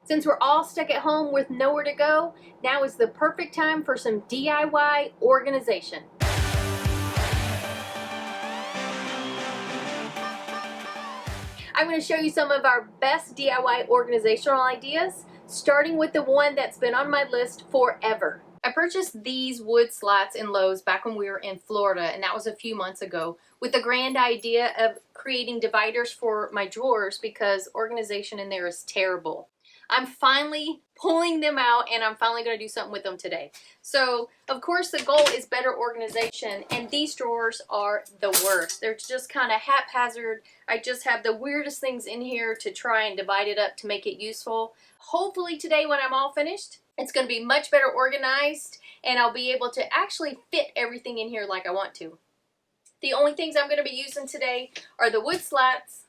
Since we're all stuck at home with nowhere to go, now is the perfect time for some DIY organization. I'm going to show you some of our best DIY organizational ideas, starting with the one that's been on my list forever. I purchased these wood slats in Lowe's back when we were in Florida, and that was a few months ago, with the grand idea of creating dividers for my drawers because organization in there is terrible. I'm finally pulling them out, and I'm finally going to do something with them today. So, of course, the goal is better organization, and these drawers are the worst. They're just kind of haphazard. I just have the weirdest things in here to try and divide it up to make it useful. Hopefully today when I'm all finished, it's going to be much better organized, and I'll be able to actually fit everything in here like I want to. The only things I'm going to be using today are the wood slats,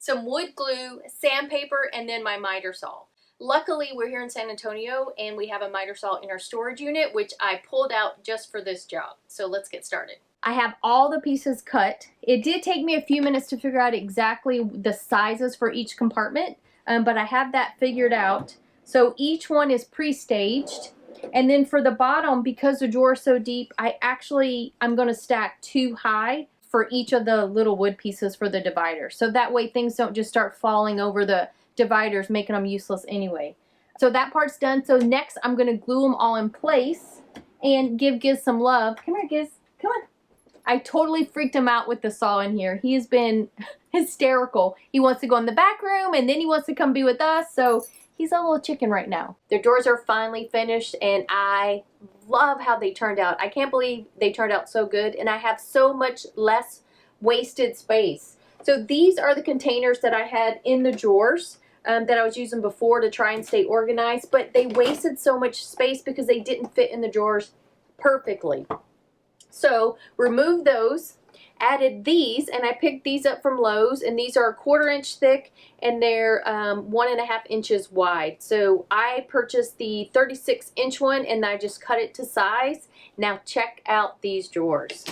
some wood glue, sandpaper, and then my miter saw. Luckily, we're here in San Antonio and we have a miter saw in our storage unit, which I pulled out just for this job. So let's get started. I have all the pieces cut. It did take me a few minutes to figure out exactly the sizes for each compartment, but I have that figured out. So each one is pre-staged. And then for the bottom, because the drawer is so deep, I'm going to stack 2 high for each of the little wood pieces for the divider. So that way things don't just start falling over the dividers, making them useless anyway. So that part's done. So next I'm going to glue them all in place and give Giz some love. Come here, Giz. Come on. I totally freaked him out with the saw in here. He has been hysterical. He wants to go in the back room and then he wants to come be with us. So he's a little chicken right now. The drawers are finally finished and I love how they turned out. I can't believe they turned out so good, and I have so much less wasted space. So these are the containers that I had in the drawers that I was using before to try and stay organized, but they wasted so much space because they didn't fit in the drawers perfectly. So removed those, added these, and I picked these up from Lowe's, and these are 1/4 inch thick and they're 1.5 inches wide. So I purchased the 36 inch one and I just cut it to size. Now check out these drawers.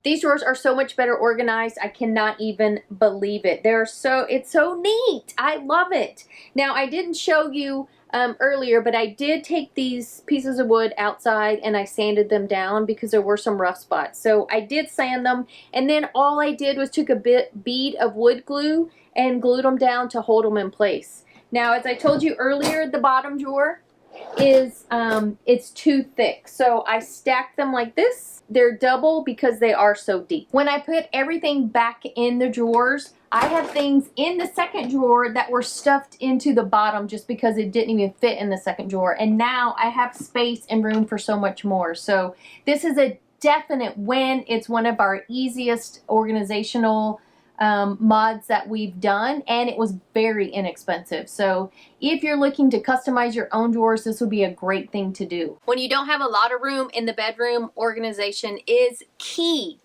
These drawers are so much better organized. I cannot even believe it. It's so neat. I love it. Now I didn't show you earlier, but I did take these pieces of wood outside and I sanded them down because there were some rough spots. So I did sand them, and then all I did was took a bead of wood glue and glued them down to hold them in place. Now, as I told you earlier, the bottom drawer is it's too thick, so I stacked them like this. They're double because they are so deep. When I put everything back in the drawers, I have things in the second drawer that were stuffed into the bottom just because it didn't even fit in the second drawer, and now I have space and room for so much more. So this is a definite win. It's one of our easiest organizational mods that we've done, and it was very inexpensive. So if you're looking to customize your own drawers, this would be a great thing to do. When you don't have a lot of room in the bedroom, organization is key.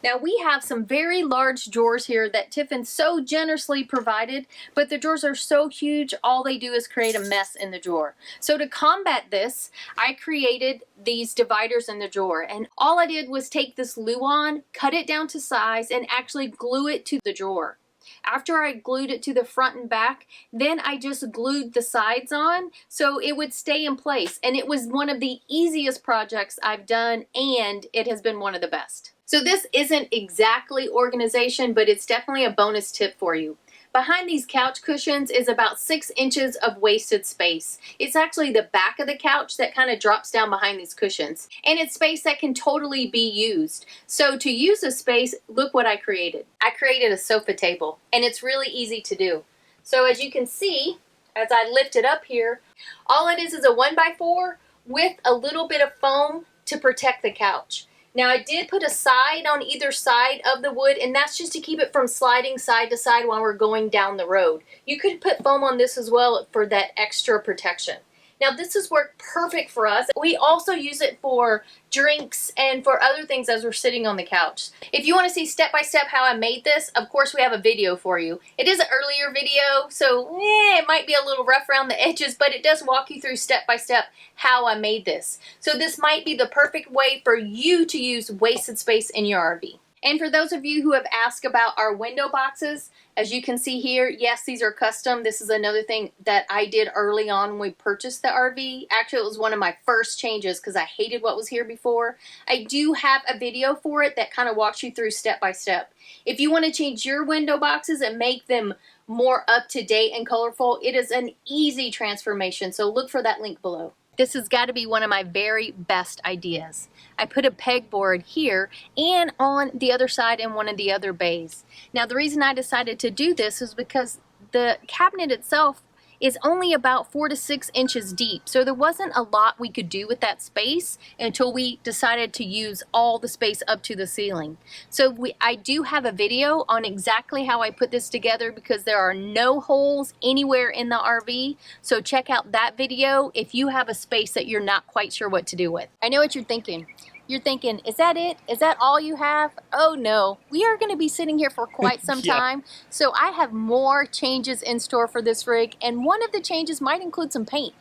Now we have some very large drawers here that Tiffin so generously provided, but the drawers are so huge, all they do is create a mess in the drawer. So to combat this, I created these dividers in the drawer, and all I did was take this Luan, cut it down to size, and actually glue it to the drawer. After I glued it to the front and back, then I just glued the sides on so it would stay in place. And it was one of the easiest projects I've done, and it has been one of the best. So this isn't exactly organization, but it's definitely a bonus tip for you. Behind these couch cushions is about 6 inches of wasted space. It's actually the back of the couch that kind of drops down behind these cushions. And it's space that can totally be used. So to use this space, look what I created. I created a sofa table, and it's really easy to do. So as you can see, as I lift it up here, all it is a 1x4 with a little bit of foam to protect the couch. Now I did put a side on either side of the wood, and that's just to keep it from sliding side to side while we're going down the road. You could put foam on this as well for that extra protection. Now this has worked perfect for us. We also use it for drinks and for other things as we're sitting on the couch. If you want to see step by step how I made this, of course we have a video for you. It is an earlier video, so it might be a little rough around the edges, but it does walk you through step by step how I made this. So this might be the perfect way for you to use wasted space in your RV. And for those of you who have asked about our window boxes, as you can see here, yes, these are custom. This is another thing that I did early on when we purchased the RV. Actually, it was one of my first changes because I hated what was here before. I do have a video for it that kind of walks you through step by step. If you want to change your window boxes and make them more up to date and colorful, it is an easy transformation. So look for that link below. This has got to be one of my very best ideas. I put a pegboard here and on the other side in one of the other bays. Now the reason I decided to do this is because the cabinet itself is only about 4 to 6 inches deep. So there wasn't a lot we could do with that space until we decided to use all the space up to the ceiling. So I do have a video on exactly how I put this together because there are no holes anywhere in the RV. So check out that video if you have a space that you're not quite sure what to do with. I know what you're thinking. You're thinking, is that it? Is that all you have? Oh no, we are going to be sitting here for quite some time. So I have more changes in store for this rig, and one of the changes might include some paint.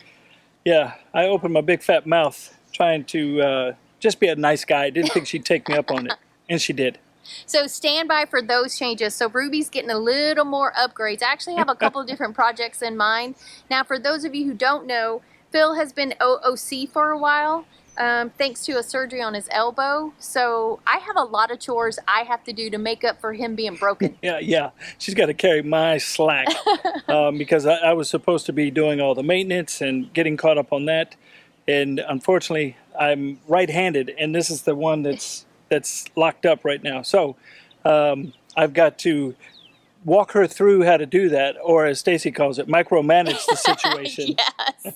Yeah, I opened my big fat mouth trying to just be a nice guy. I didn't think she'd take me up on it, and she did. So stand by for those changes. So Ruby's getting a little more upgrades. I actually have a couple of different projects in mind. Now for those of you who don't know, Phil has been OOC for a while. Thanks to a surgery on his elbow. So I have a lot of chores I have to do to make up for him being broken. Yeah. She's got to carry my slack because I was supposed to be doing all the maintenance and getting caught up on that. And unfortunately, I'm right-handed, and this is the one that's locked up right now. So I've got to walk her through how to do that, or as Stacy calls it, micromanage the situation. Yes.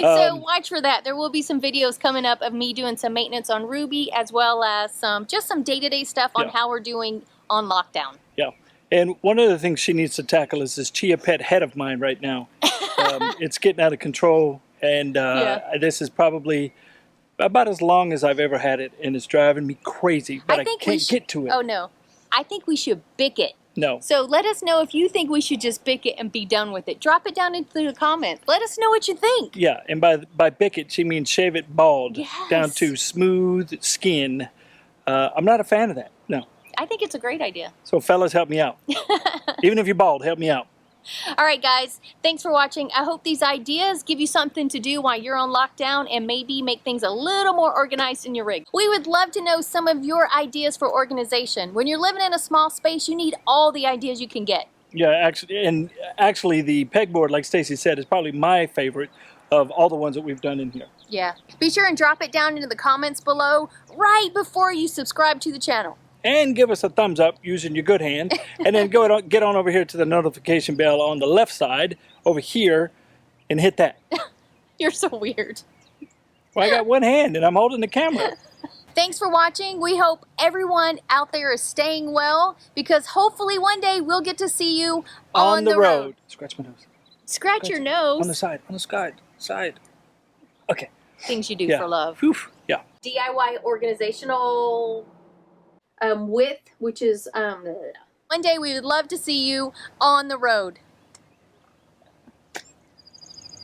So watch for that. There will be some videos coming up of me doing some maintenance on Ruby, as well as just some day-to-day stuff on how we're doing on lockdown. Yeah. And one of the things she needs to tackle is this Chia Pet head of mine right now. It's getting out of control, and this is probably about as long as I've ever had it, and it's driving me crazy, but I can't get to it. Oh no. I think we should bick it. No. So let us know if you think we should just bick it and be done with it. Drop it down into the comments. Let us know what you think. Yeah, and by bick it, she means shave it bald down to smooth skin. I'm not a fan of that. No. I think it's a great idea. So fellas, help me out. Even if you're bald, help me out. All right, guys. Thanks for watching. I hope these ideas give you something to do while you're on lockdown and maybe make things a little more organized in your rig. We would love to know some of your ideas for organization. When you're living in a small space, you need all the ideas you can get. Yeah, actually the pegboard, like Stacy said, is probably my favorite of all the ones that we've done in here. Yeah. Be sure and drop it down into the comments below right before you subscribe to the channel. And give us a thumbs up using your good hand. And then get on over here to the notification bell on the left side over here and hit that. You're so weird. Well, I got one hand and I'm holding the camera. Thanks for watching. We hope everyone out there is staying well, because hopefully one day we'll get to see you on the road. Scratch my nose. Scratch your nose? On the side. On the side. Okay. Things you do for love. Oof. Yeah. DIY organizational... width, which is one day we would love to see you on the road.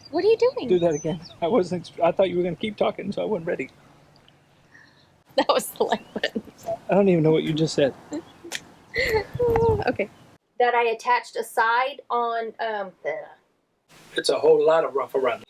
What are you doing? Do that again. I thought you were going to keep talking, so I wasn't ready. That was the like button. I don't even know what you just said. Okay. That I attached a side on it's a whole lot of rough around.